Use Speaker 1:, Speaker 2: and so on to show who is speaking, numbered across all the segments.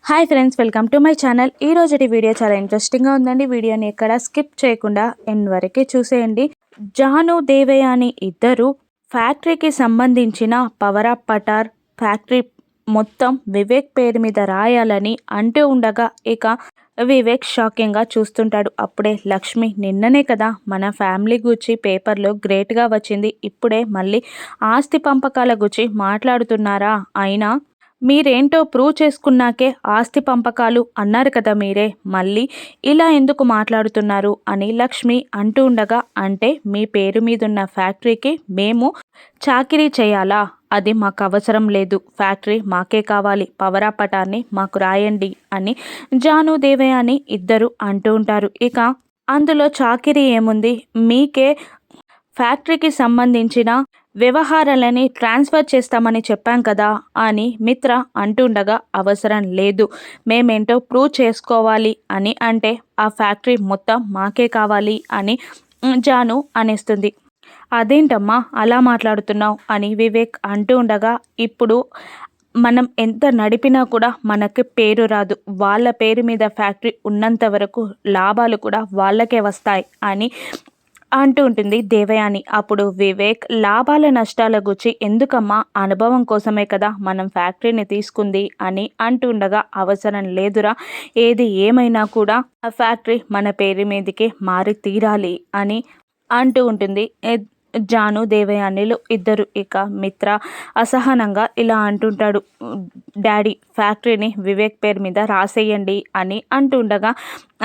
Speaker 1: Hi friends, welcome to my channel. ఈ రోజుటి video చాలా ఇంట్రెస్టింగ్గా ఉందండి. వీడియోని ఎక్కడ స్కిప్ చేయకుండా ఎండ్ వరకు చూసేయండి. జాను దేవయాని ఇద్దరు ఫ్యాక్టరీకి సంబంధించిన పవర్ ఆఫ్ పటార్ ఫ్యాక్టరీ మొత్తం వివేక్ పేరు మీద రాయాలని అంటూ ఉండగా ఇక వివేక్ షాకింగ్గా చూస్తుంటాడు. అప్పుడే లక్ష్మి, నిన్ననే కదా మన ఫ్యామిలీ గురించి పేపర్లో గ్రేట్గా వచ్చింది, ఇప్పుడే మళ్ళీ ఆస్తి పంపకాల గురించి మాట్లాడుతున్నారా? అయినా మీరేంటో ప్రూవ్ చేసుకున్నాకే ఆస్తి పంపకాలు అన్నారు కదా మీరే, మళ్ళీ ఇలా ఎందుకు మాట్లాడుతున్నారు అని లక్ష్మి అంటూ ఉండగా, అంటే మీ పేరు మీదున్న ఫ్యాక్టరీకి మేము చాకిరీ చేయాలా? అది మాకు అవసరం లేదు, ఫ్యాక్టరీ మాకే కావాలి, పవర్ ఆఫ్ పటార్ని మాకు రాయండి అని జాను దేవయాని ఇద్దరు అంటూ ఉంటారు. ఇక అందులో చాకిరీ ఏముంది, మీకే ఫ్యాక్టరీకి సంబంధించిన వ్యవహారాలని ట్రాన్స్ఫర్ చేస్తామని చెప్పాం కదా అని మిత్ర అంటుండగా, అవసరం లేదు, మేమేంటో ప్రూవ్ చేసుకోవాలి అని అంటే ఆ ఫ్యాక్టరీ మొత్తం మాకే కావాలి అని జాను అనేస్తుంది. అదేంటమ్మా అలా మాట్లాడుతున్నావు అని వివేక్ అంటూ ఉండగా, ఇప్పుడు మనం ఎంత నడిపినా కూడా మనకి పేరు రాదు, వాళ్ళ పేరు మీద ఫ్యాక్టరీ ఉన్నంత వరకు లాభాలు కూడా వాళ్ళకే వస్తాయి అని అంటూ ఉంటుంది దేవయాని. అప్పుడు వివేక్, లాభాల నష్టాల గురించి ఎందుకమ్మా, అనుభవం కోసమే కదా మనం ఫ్యాక్టరీని తీసుకుంది అని అంటుండగా, అవసరం లేదురా, ఏది ఏమైనా కూడా ఆ ఫ్యాక్టరీ మన పేరు మీదకి మారి తీరాలి అని అంటూ ఉంటుంది జాను దేవయానిలు ఇద్దరు. ఇక మిత్ర అసహనంగా ఇలా అంటుంటాడు, డాడీ ఫ్యాక్టరీని వివేక్ పేరు మీద రాసేయండి అని అంటుండగా,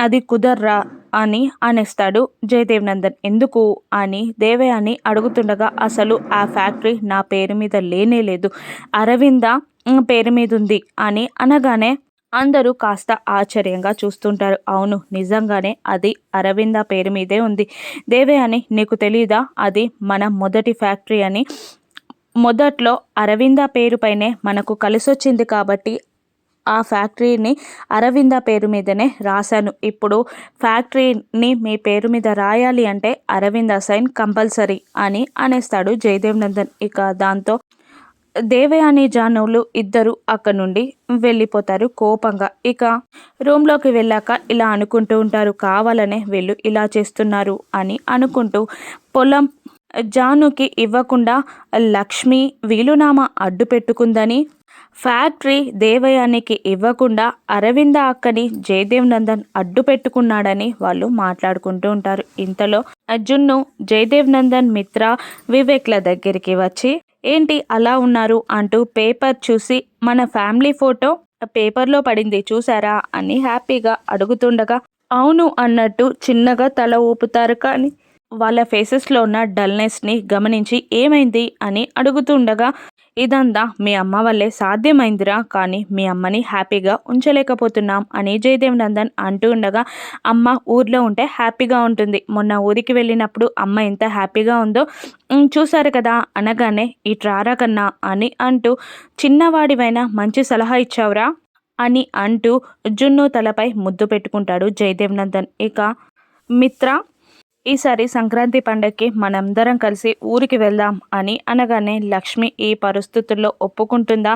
Speaker 1: అది కుదర్రా అని అనేస్తాడు జయదేవ్ నందన్. ఎందుకు అని దేవయాని అడుగుతుండగా, అసలు ఆ ఫ్యాక్టరీ నా పేరు మీద లేనే లేదు, అరవింద పేరు మీద ఉంది అని అనగానే అందరూ కాస్త ఆశ్చర్యంగా చూస్తుంటారు. అవును, నిజంగానే అది అరవింద పేరు మీదే ఉంది దేవయాని, నీకు తెలీదా అది మన మొదటి ఫ్యాక్టరీ అని? మొదట్లో అరవింద పేరుపైనే మనకు కలిసొచ్చింది కాబట్టి ఆ ఫ్యాక్టరీని అరవింద పేరు మీదనే రాశాను. ఇప్పుడు ఫ్యాక్టరీని మీ పేరు మీద రాయాలి అంటే అరవింద సైన్ కంపల్సరీ అని అనేస్తాడు జయదేవ్ నందన్. ఇక దాంతో దేవయాని జానువులు ఇద్దరు అక్కడి నుండి వెళ్ళిపోతారు కోపంగా. ఇక రూమ్లోకి వెళ్ళాక ఇలా అనుకుంటూ ఉంటారు, కావాలనే వీళ్ళు ఇలా చేస్తున్నారు అని అనుకుంటూ. పొలం జానుకి ఇవ్వకుండా లక్ష్మి వీలునామా అడ్డు పెట్టుకుందని, ఫ్యాక్టరీ దేవయానికి ఇవ్వకుండా అరవింద అక్కని జయదేవ్ నందన్ అడ్డు పెట్టుకున్నాడని వాళ్ళు మాట్లాడుకుంటూ ఉంటారు. ఇంతలో జున్ను జయదేవ్ నందన్, మిత్ర, వివేక్ల దగ్గరికి వచ్చి, ఏంటి అలా ఉన్నారు అంటూ పేపర్ చూసి, మన ఫ్యామిలీ ఫోటో పేపర్లో పడింది చూసారా అని హ్యాపీగా అడుగుతుండగా, అవును అన్నట్టు చిన్నగా తల ఊపుతారు. కానీ వాళ్ళ ఫేసెస్లో ఉన్న డల్నెస్ని గమనించి ఏమైంది అని అడుగుతుండగా, ఇదంతా మీ అమ్మ వల్లే సాధ్యమైందిరా, కానీ మీ అమ్మని హ్యాపీగా ఉంచలేకపోతున్నాం అని జయదేవ్ నందన్ అంటూ ఉండగా, అమ్మ ఊర్లో ఉంటే హ్యాపీగా ఉంటుంది, మొన్న ఊరికి వెళ్ళినప్పుడు అమ్మ ఎంత హ్యాపీగా ఉందో చూశారు కదా అనగానే, ఇట్రారా కన్నా అని అంటూ, చిన్నవాడివైనా మంచి సలహా ఇచ్చావురా అని అంటూ జున్ను తలపై ముద్దు పెట్టుకుంటాడు జయదేవ్ నందన్. ఇక మిత్ర, ఈసారి సంక్రాంతి పండగకి మనందరం కలిసి ఊరికి వెళ్దాం అని అనగానే, లక్ష్మి ఈ పరిస్థితుల్లో ఒప్పుకుంటుందా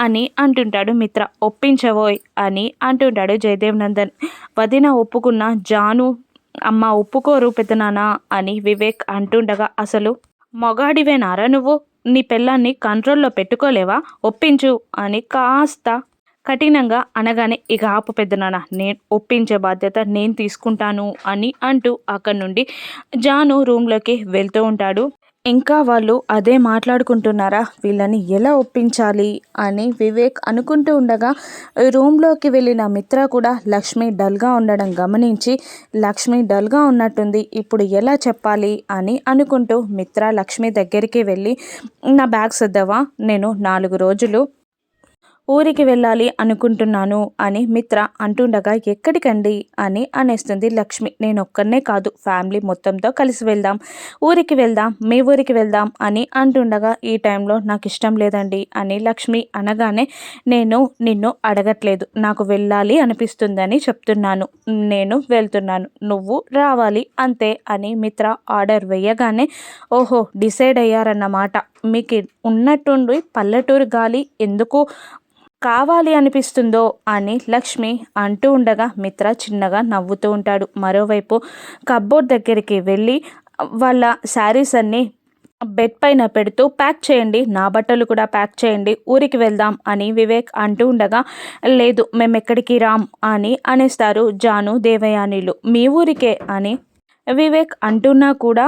Speaker 1: అని అంటుంటాడు మిత్ర. ఒప్పించవోయ్ అని అంటుంటాడు జయదేవ్ నందన్. వదిన ఒప్పుకున్న జాను అమ్మ ఒప్పుకోరు పెద్దనానా అని వివేక్ అంటుండగా, అసలు మొగాడివేనారా నువ్వు, నీ పెళ్ళాన్ని కంట్రోల్లో పెట్టుకోలేవా, ఒప్పించు అని కాస్త కఠినంగా అనగానే, ఇక ఆపు పెద్దనాన్న, నేను ఒప్పించే బాధ్యత నేను తీసుకుంటాను అని అంటూ అక్కడి నుండి జాను రూమ్లోకి వెళ్తూ ఉంటాడు. ఇంకా వాళ్ళు అదే మాట్లాడుకుంటున్నారా, వీళ్ళని ఎలా ఒప్పించాలి అని వివేక్ అనుకుంటూ ఉండగా, రూమ్లోకి వెళ్ళిన మిత్ర కూడా లక్ష్మి డల్గా ఉండడం గమనించి, లక్ష్మి డల్గా ఉన్నట్టుంది, ఇప్పుడు ఎలా చెప్పాలి అని అనుకుంటూ మిత్ర లక్ష్మి దగ్గరికి వెళ్ళి, నా బ్యాగ్ సర్దవా, నేను 4 రోజులు ఊరికి వెళ్ళాలి అనుకుంటున్నాను అని మిత్ర అంటుండగా, ఎక్కడికండి అని అనేస్తుంది లక్ష్మి. నేను ఒక్కనే కాదు, ఫ్యామిలీ మొత్తంతో కలిసి వెళ్దాం, ఊరికి వెళ్దాం, మీ ఊరికి వెళ్దాం అని అంటుండగా, ఈ టైంలో నాకు ఇష్టం లేదండి అని లక్ష్మి అనగానే, నేను నిన్ను అడగట్లేదు, నాకు వెళ్ళాలి అనిపిస్తుందని చెప్తున్నాను, నేను వెళ్తున్నాను, నువ్వు రావాలి అంతే అని మిత్ర ఆర్డర్ వేయగానే, ఓహో డిసైడ్ అయ్యారన్నమాట, మీకు ఉన్నట్టుండి పల్లెటూరు గాలి ఎందుకు కావాలి అనిపిస్తుందో అని లక్ష్మి అంటూ ఉండగా మిత్ర చిన్నగా నవ్వుతూ ఉంటాడు. మరోవైపు కబ్బోర్డ్ దగ్గరికి వెళ్ళి వాళ్ళ శారీస్ అన్నీ బెడ్ పైన పెడుతూ ప్యాక్ చేయండి, నా బట్టలు కూడా ప్యాక్ చేయండి, ఊరికి వెళ్దాం అని వివేక్ అంటూ ఉండగా లేదు మేము ఎక్కడికి రామ్ అని అనేస్తారు జాను దేవయానిలు. మీ ఊరికే అని వివేక్ అంటున్నా కూడా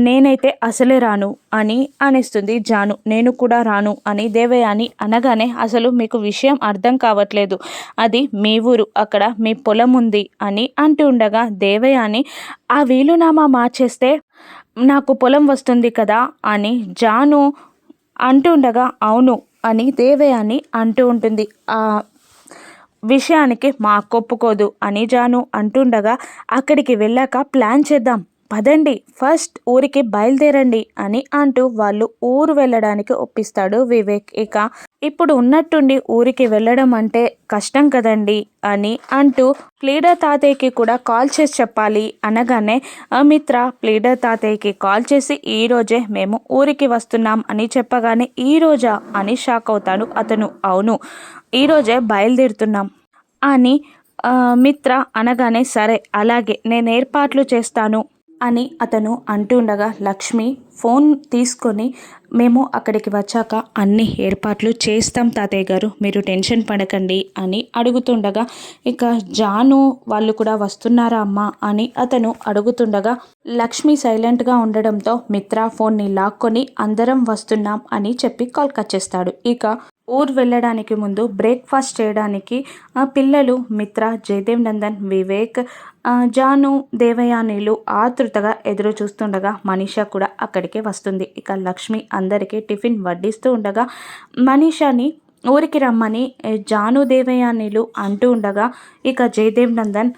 Speaker 1: నేనైతే అసలే రాను అని అనేస్తుంది జాను. నేను కూడా రాను అని దేవయాని అనగానే అసలు మీకు విషయం అర్థం కావట్లేదు, అది మీ ఊరు, అక్కడ మీ పొలం ఉంది అని అంటూ ఉండగా దేవయాని ఆ వీలునామా మార్చేస్తే నాకు పొలం వస్తుంది కదా అని జాను అంటూ ఉండగా అవును అని దేవయాని అంటూ ఉంటుంది. ఆ విషయానికి మా అక్క ఒప్పుకోదు అని జాను అంటుండగా అక్కడికి వెళ్ళాక ప్లాన్ చేద్దాం పదండి, ఫస్ట్ ఊరికి బయలుదేరండి అని అంటూ వాళ్ళు ఊరు వెళ్ళడానికి ఒప్పిస్తాడు వివేక్. ఇక ఇప్పుడు ఉన్నట్టుండి ఊరికి వెళ్ళడం అంటే కష్టం కదండి అని అంటూ ప్లీడర్ తాతయ్యకి కూడా కాల్ చేసి చెప్పాలి అనగానే మిత్ర ప్లీడర్ తాతయ్యకి కాల్ చేసి ఈరోజే మేము ఊరికి వస్తున్నాం అని చెప్పగానే ఈరోజా అని షాక్ అవుతాడు అతను. అవును ఈరోజే బయలుదేరుతున్నాం అని మిత్ర అనగానే సరే అలాగే నేను ఏర్పాట్లు చేస్తాను అని అతను అంటుండగా లక్ష్మి ఫోన్ తీసుకొని మేము అక్కడికి వచ్చాక అన్ని ఏర్పాట్లు చేస్తాం తాతయ్య గారు, మీరు టెన్షన్ పడకండి అని అడుగుతుండగా ఇక జాను వాళ్ళు కూడా వస్తున్నారా అమ్మా అని అతను అడుగుతుండగా లక్ష్మి సైలెంట్గా ఉండడంతో మిత్ర ఫోన్ని లాక్కొని అందరం వస్తున్నాం అని చెప్పి కాల్ కట్ చేస్తాడు. ఇక ఊరు వెళ్ళడానికి ముందు బ్రేక్ఫాస్ట్ చేయడానికి పిల్లలు మిత్ర, జయదేవ్ నందన్, వివేక్, జాను దేవయానిలు ఆతృతగా ఎదురు చూస్తుండగా మనీషా కూడా అక్కడికే వస్తుంది. ఇక లక్ష్మి అందరికీ టిఫిన్ వడ్డిస్తూ ఉండగా మనీషాని ఊరికి రమ్మని జాను దేవయానిలు అంటూ ఉండగా ఇక జయదేవ్ నందన్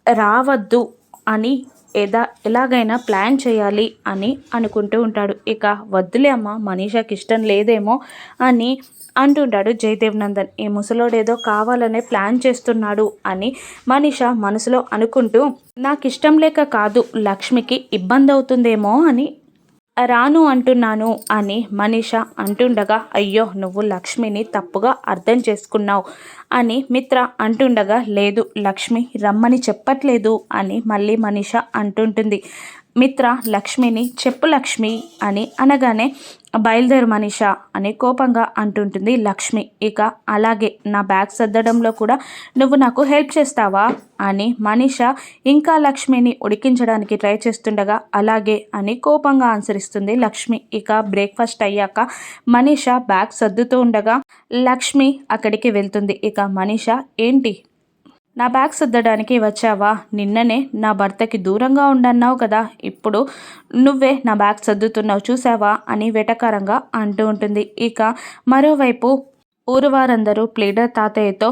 Speaker 1: రావద్దు అని ఎలాగైనా ప్లాన్ చేయాలి అని అనుకుంటూ ఉంటాడు. ఇక వద్దులే అమ్మ మనీషాకి ఇష్టం లేదేమో అని అంటుంటాడు జయదేవ్ నందన్. ఈ ముసలోడేదో కావాలనే ప్లాన్ చేస్తున్నాడు అని మనీషా మనసులో అనుకుంటూ నాకు ఇష్టం లేక కాదు, లక్ష్మికి ఇబ్బంది అవుతుందేమో అని రాను అంటున్నాను అని మనీష అంటుండగా అయ్యో నువ్వు లక్ష్మిని తప్పుగా అర్థం చేసుకున్నావు అని మిత్ర అంటుండగా లేదు లక్ష్మి రమ్మని చెప్పట్లేదు అని మళ్ళీ మనీష అంటుంటుంది. మిత్ర లక్ష్మిని చెప్పు లక్ష్మి అని అనగానే బయలుదేరు మనీష అని కోపంగా అంటుంటుంది లక్ష్మి. ఇక అలాగే నా బ్యాగ్ సర్దడంలో కూడా నువ్వు నాకు హెల్ప్ చేస్తావా అని మనీష ఇంకా లక్ష్మిని ఉడికించడానికి ట్రై చేస్తుండగా అలాగే అని కోపంగా ఆన్సరిస్తుంది లక్ష్మి. ఇక బ్రేక్ఫాస్ట్ అయ్యాక మనీష బ్యాగ్ సర్దుతూ ఉండగా లక్ష్మి అక్కడికి వెళ్తుంది. ఇక మనీష ఏంటి నా బ్యాగ్ సర్దడానికి వచ్చావా, నిన్ననే నా భర్తకి దూరంగా ఉండన్నావు కదా, ఇప్పుడు నువ్వే నా బ్యాగ్ సర్దుతున్నావు చూసావా అని వెటకారంగా అంటూ ఉంటుంది. ఇక మరోవైపు ఊరు వారందరూ ప్లీడర్ తాతయ్యతో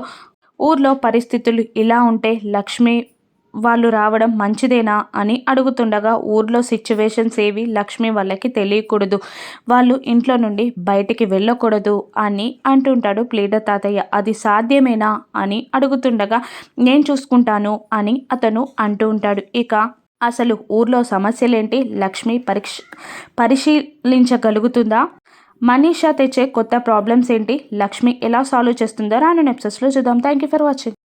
Speaker 1: ఊర్లో పరిస్థితులు ఇలా ఉంటే లక్ష్మి వాళ్ళు రావడం మంచిదేనా అని అడుగుతుండగా ఊర్లో సిచ్యువేషన్స్ ఏవి లక్ష్మి వాళ్ళకి తెలియకూడదు, వాళ్ళు ఇంట్లో నుండి బయటికి వెళ్ళకూడదు అని అంటుంటాడు ప్లీడర్ తాతయ్య. అది సాధ్యమేనా అని అడుగుతుండగా నేను చూసుకుంటాను అని అతను అంటూ ఉంటాడు. ఇక అసలు ఊర్లో సమస్యలేంటి లక్ష్మి పరిశీలించగలుగుతుందా, మనీషా తెచ్చే కొత్త ప్రాబ్లమ్స్ ఏంటి, లక్ష్మి ఎలా సాల్వ్ చేస్తుందో రాను ఎపిసోడ్స్లో చూద్దాం. Thank you for watching.